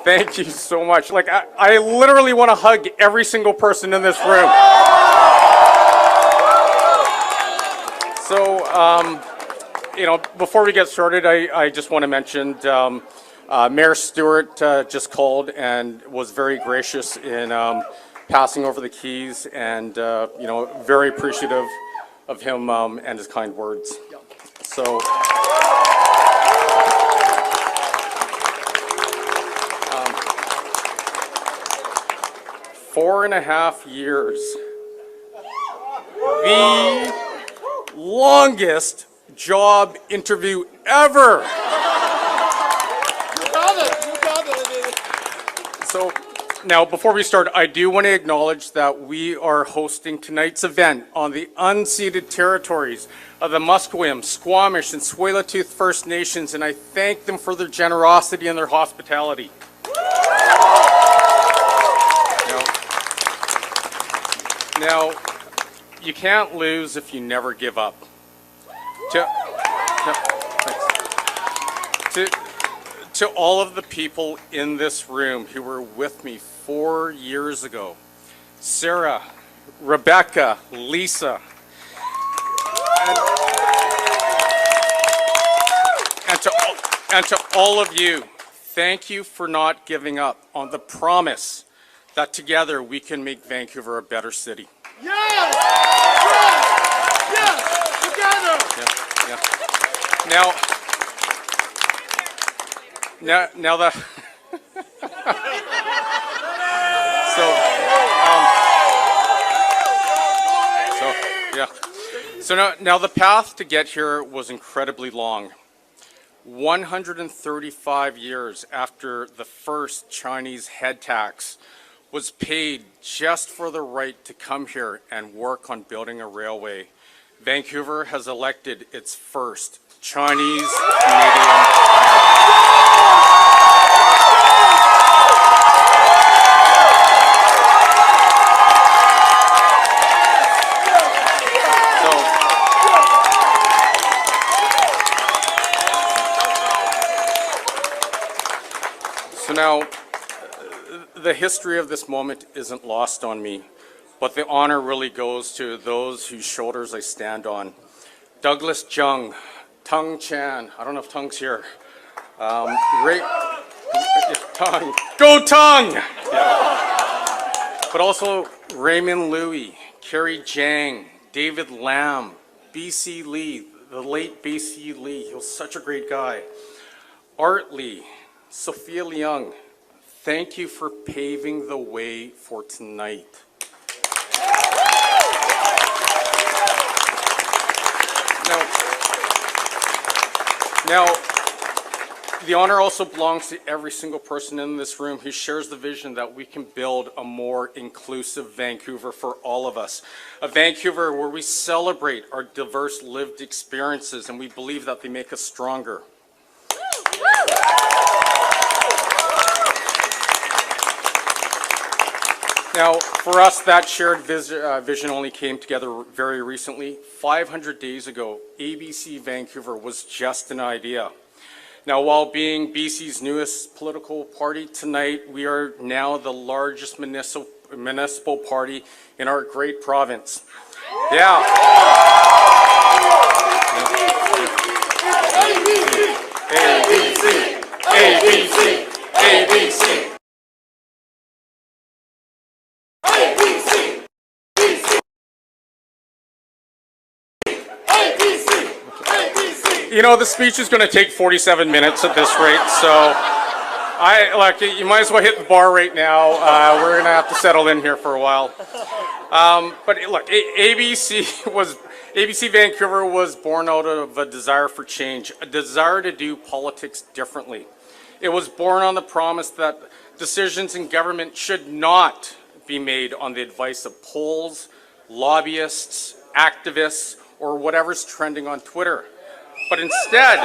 Thank you so much. Like, I literally want to hug every single person in this room. So, you know, before we get started, I just want to mention Mayor Stewart just called and was very gracious in passing over the keys, and you know, very appreciative of him and his kind words. So. 4.5 years. The longest job interview ever. You got it. So now, before we start, I do want to acknowledge that we are hosting tonight's event on the unceded territories of the Musqueam, Squamish, and Tsleil-Waututh First Nations, and I thank them for their generosity and their hospitality. Now, you can't lose if you never give up. To all of the people in this room who were with me 4 years ago, Sarah, Rebecca, Lisa, and to all of you, thank you for not giving up on the promise that together we can make Vancouver a better city. Yes! Together! Now that so now the path to get here was incredibly long. 135 years after the first Chinese head tax was paid just for the right to come here and work on building a railway, Vancouver has elected its first Chinese Canadian. So now, the history of this moment isn't lost on me, but the honor really goes to those whose shoulders I stand on. Douglas Jung, Tung Chan, I don't know if Tung's here. Tung, go Tung! Yeah. But also Raymond Louis, Kerry Jang, David Lam, B.C. Lee, the late B.C. Lee, he was such a great guy. Art Lee, Sophia Leung, thank you for paving the way for tonight. Now, the honor also belongs to every single person in this room who shares the vision that we can build a more inclusive Vancouver for all of us. A Vancouver where we celebrate our diverse lived experiences and we believe that they make us stronger. Now, for us, that shared vision only came together very recently. 500 days ago, ABC Vancouver was just an idea. Now, while being BC's newest political party tonight, we are now the largest municipal party in our great province. Yeah. ABC, ABC, ABC. You know, the speech is going to take 47 minutes at this rate, so you might as well hit the bar right now. We're going to have to settle in here for a while. But look, ABC Vancouver was born out of a desire for change, a desire to do politics differently. It was born on the promise that decisions in government should not be made on the advice of polls, lobbyists, activists, or whatever's trending on Twitter. But instead,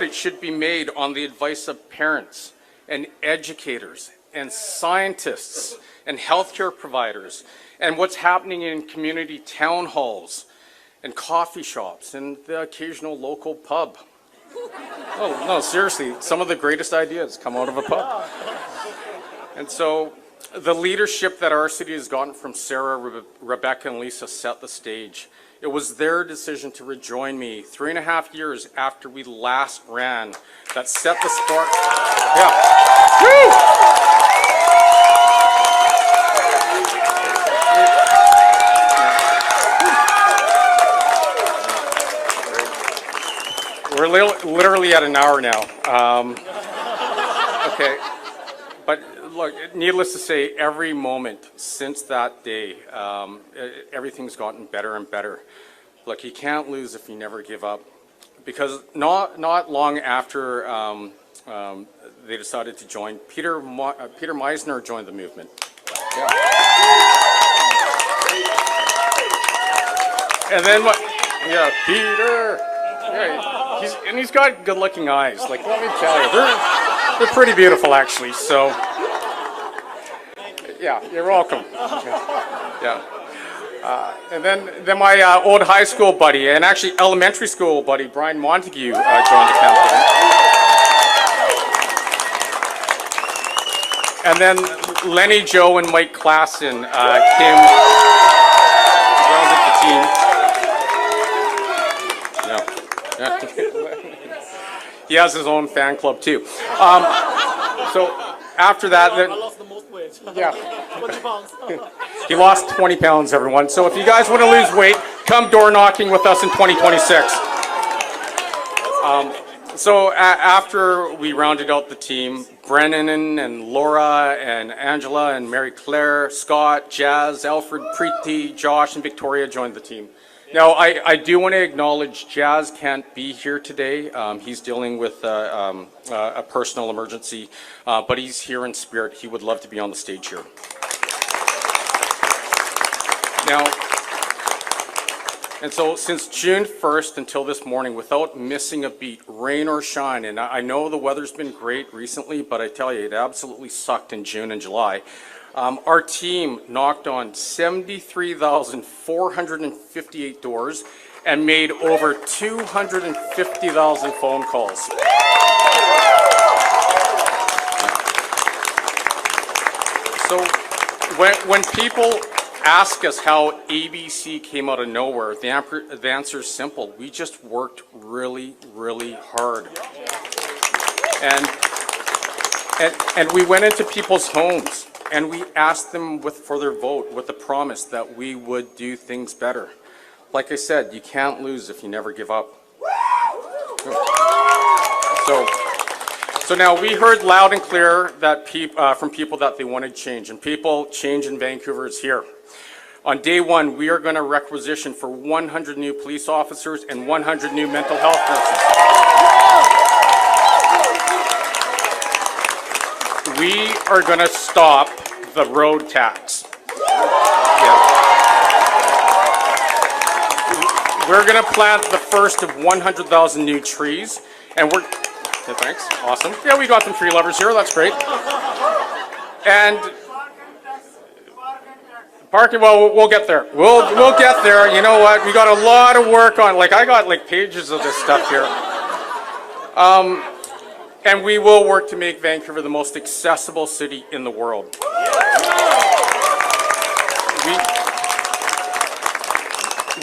it should be made on the advice of parents and educators and scientists and healthcare providers and what's happening in community town halls and coffee shops and the occasional local pub. Oh, no, seriously, some of the greatest ideas come out of a pub. And so the leadership that our city has gotten from Sarah, Rebecca, and Lisa set the stage. It was their decision to rejoin me 3.5 years after we last ran that set the spark. Yeah. Woo! We're literally at an hour now. Okay. But look, needless to say, every moment since that day, everything's gotten better and better. Look, you can't lose if you never give up. Because not long after they decided to join, Peter Meisner joined the movement. Yeah. And then what? Yeah, Peter. Yeah, he's got good-looking eyes. Like, let me tell you, they're pretty beautiful, actually. So, yeah, you're welcome. Yeah. And then my old high school buddy, and actually elementary school buddy, Brian Montague, joined the campaign. And then Lenny, Joe, and Mike Klassen came rounded the team. Yeah. He has his own fan club too. So after that, I lost the most weight. Yeah. 20 pounds. He lost 20 pounds, everyone. So if you guys want to lose weight, come door knocking with us in 2026. So after we rounded out the team, Brennan and Laura and Angela and Mary Claire, Scott, Jazz, Alfred, Preeti, Josh, and Victoria joined the team. Now, I do want to acknowledge Jazz can't be here today. He's dealing with a personal emergency, but he's here in spirit. He would love to be on the stage here. Now, and so since June 1st until this morning, without missing a beat, rain or shine, and I know the weather's been great recently, but I tell you, it absolutely sucked in June and July. Our team knocked on 73,458 doors and made over 250,000 phone calls. So when people ask us how ABC came out of nowhere, the answer is simple. We just worked really, really hard. And we went into people's homes and we asked them for their vote with the promise that we would do things better. Like I said, you can't lose if you never give up. So now we heard loud and clear that from people that they wanted change, and change in Vancouver is here. On day one, we are going to requisition for 100 new police officers and 100 new mental health nurses. We are going to stop the road tax. Yeah. We're going to plant the first of 100,000 new trees, and we're... Yeah, thanks. Awesome. Yeah, we got some tree lovers here. That's great. And... Parking, well, we'll get there. We'll get there. You know what? We got a lot of work on. Like, I got like pages of this stuff here. And we will work to make Vancouver the most accessible city in the world.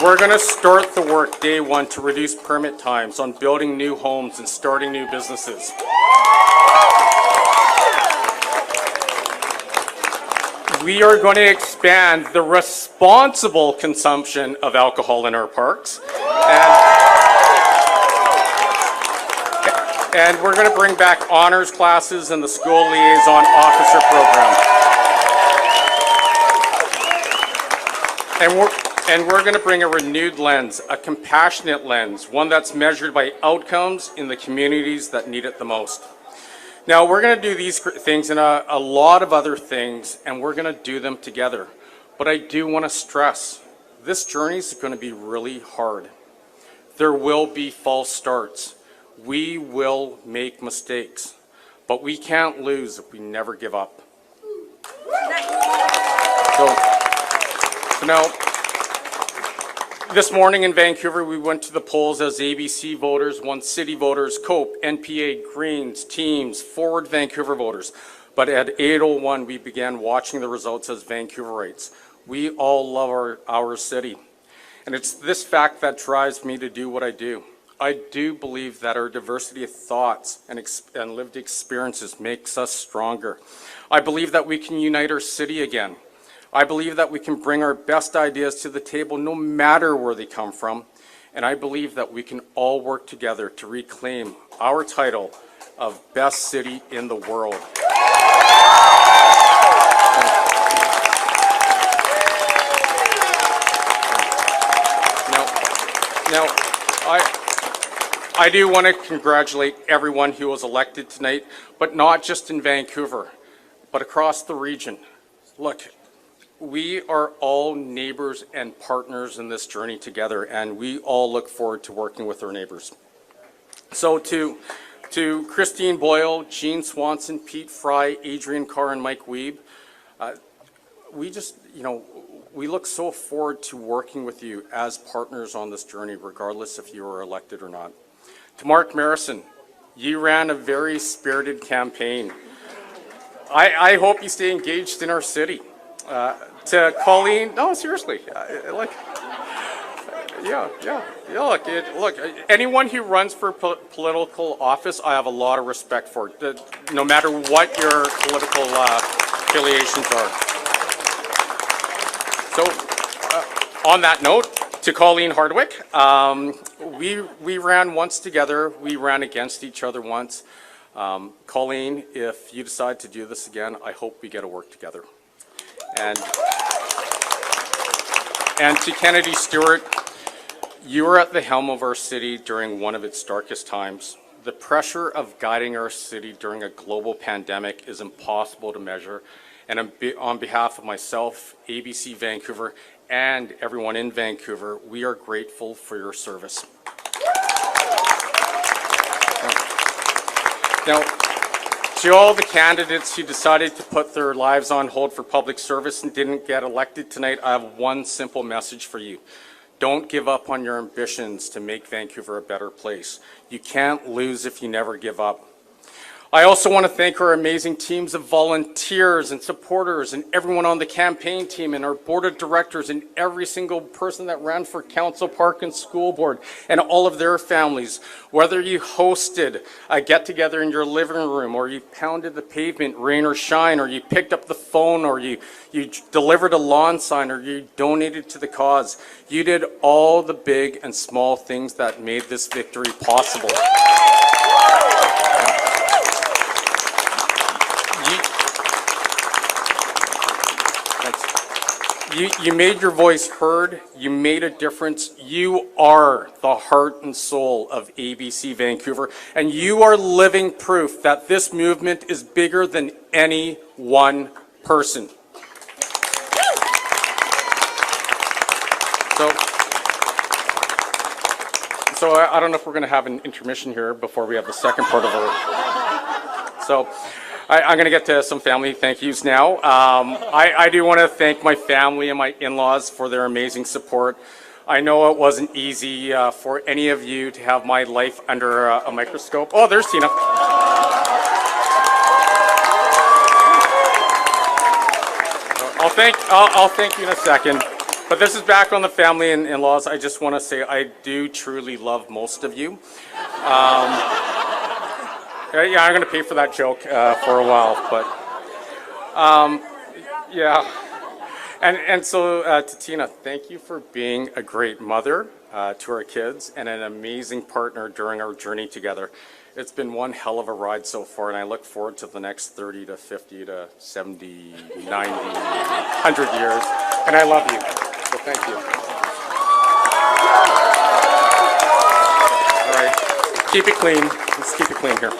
We're going to start the work day one to reduce permit times on building new homes and starting new businesses. We are going to expand the responsible consumption of alcohol in our parks. And we're going to bring back honors classes and the school liaison officer program. And we're going to bring a renewed lens, a compassionate lens, one that's measured by outcomes in the communities that need it the most. Now, we're going to do these things and a lot of other things, and we're going to do them together. But I do want to stress, this journey is going to be really hard. There will be false starts. We will make mistakes. But we can't lose if we never give up. So now, This morning in Vancouver, we went to the polls as ABC voters, One City voters, COPE, NPA, Greens, Teams, Forward Vancouver voters. But at 8:01, we began watching the results as Vancouverites. We all love our city. And it's this fact that drives me to do what I do. I do believe that our diversity of thoughts and lived experiences makes us stronger. I believe that we can unite our city again. I believe that we can bring our best ideas to the table no matter where they come from. And I believe that we can all work together to reclaim our title of best city in the world. Now, I do want to congratulate everyone who was elected tonight, but not just in Vancouver, but across the region. Look, we are all neighbors and partners in this journey together, and we all look forward to working with our neighbors. So to Christine Boyle, Jean Swanson, Pete Fry, Adrian Carr, and Mike Weeb, we look so forward to working with you as partners on this journey, regardless if you are elected or not. To Mark Marison, you ran a very spirited campaign. I hope you stay engaged in our city. To Colleen, no, seriously, look, anyone who runs for political office, I have a lot of respect for, no matter what your political affiliations are. So, on that note, to Colleen Hardwick, we ran once together. We ran against each other once. Colleen, if you decide to do this again, I hope we get to work together. And to Kennedy Stewart, you were at the helm of our city during one of its darkest times. The pressure of guiding our city during a global pandemic is impossible to measure. And on behalf of myself, ABC Vancouver, and everyone in Vancouver, we are grateful for your service. Now, to all the candidates who decided to put their lives on hold for public service and didn't get elected tonight, I have one simple message for you. Don't give up on your ambitions to make Vancouver a better place. You can't lose if you never give up. I also want to thank our amazing teams of volunteers and supporters and everyone on the campaign team and our board of directors and every single person that ran for council, park, and school board and all of their families. Whether you hosted a get-together in your living room, or you pounded the pavement, rain or shine, or you picked up the phone, or you delivered a lawn sign, or you donated to the cause, you did all the big and small things that made this victory possible. You made your voice heard, you made a difference, you are the heart and soul of ABC Vancouver, and you are living proof that this movement is bigger than any one person. So I don't know if we're going to have an intermission here before we have the second part of our... So I'm going to get to some family thank yous now. I do want to thank my family and my in-laws for their amazing support. I know it wasn't easy for any of you to have my life under a microscope. Oh, there's Tina. I'll thank you in a second. But this is back on the family and in-laws. I just want to say I do truly love most of you. Yeah, I'm going to pay for that joke for a while, but yeah. And so to Tina, thank you for being a great mother to our kids and an amazing partner during our journey together. It's been one hell of a ride so far, and I look forward to the next 30 to 50 to 70, 90, 100 years, and I love you, so thank you. All right, keep it clean. Let's keep it clean here.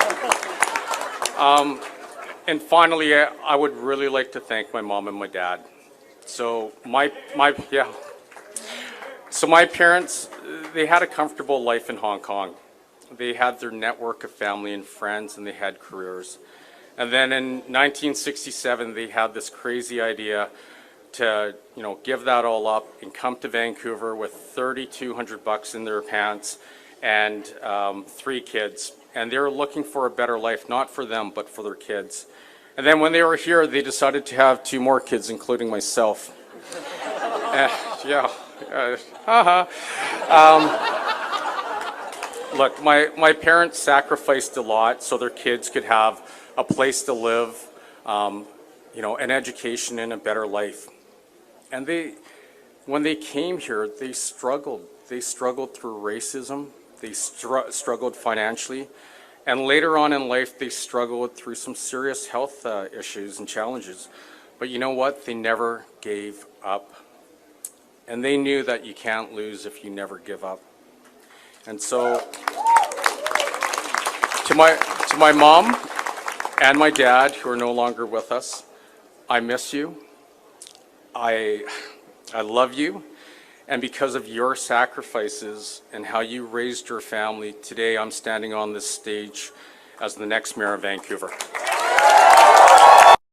And finally, I would really like to thank my mom and my dad. So my parents, they had a comfortable life in Hong Kong. They had their network of family and friends, and they had careers. And then in 1967, they had this crazy idea to, give that all up and come to Vancouver with $3,200 in their pants and 3 kids. And they were looking for a better life, not for them, but for their kids. And then when they were here, they decided to have 2 more kids, including myself. Look, my parents sacrificed a lot so their kids could have a place to live, an education and a better life. And when they came here, they struggled. They struggled through racism. They struggled financially. And later on in life, they struggled through some serious health issues and challenges. But you know what? They never gave up. And they knew that you can't lose if you never give up. And so, to my mom and my dad, who are no longer with us, I miss you. I love you. And because of your sacrifices and how you raised your family, today I'm standing on this stage as the next mayor of Vancouver.